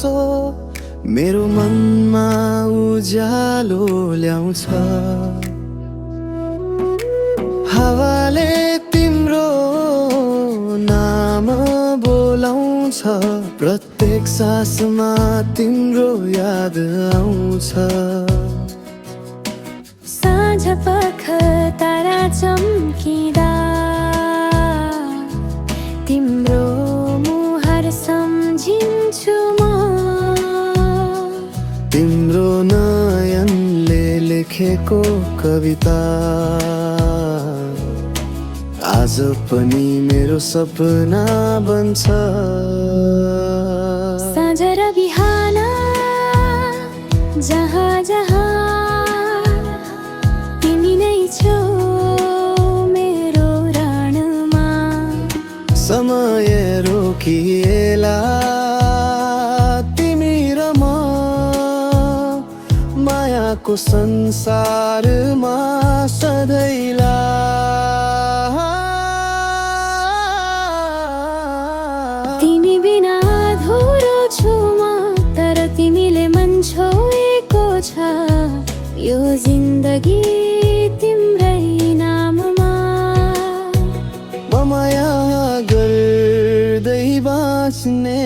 गुनासो मेरो मनमा उज्यालो ल्याउँछ। हावाले तिम्रो नाम बोलाउँछ, प्रत्येक सासमा तिम्रो याद आउँछ। साँझ पख तारा चम्किँदा तिम्रो मुहार सम्झिन्छु म। तिम्रो नयनले लेखेको कविता आज पनि मेरो सपना बन्छ। साँझ र बिहान जहाँ जहाँ तिमी नै छौ मेरो राणमा। समय रोकिएला तिमी र म मायाको संसारमा सधैँला। तिमी बिना अधुरो छु म, तर तिमीले मन छोएको छ यो जिन्दगी तिम्रै नाममा। म माया गर्दै बाँच्ने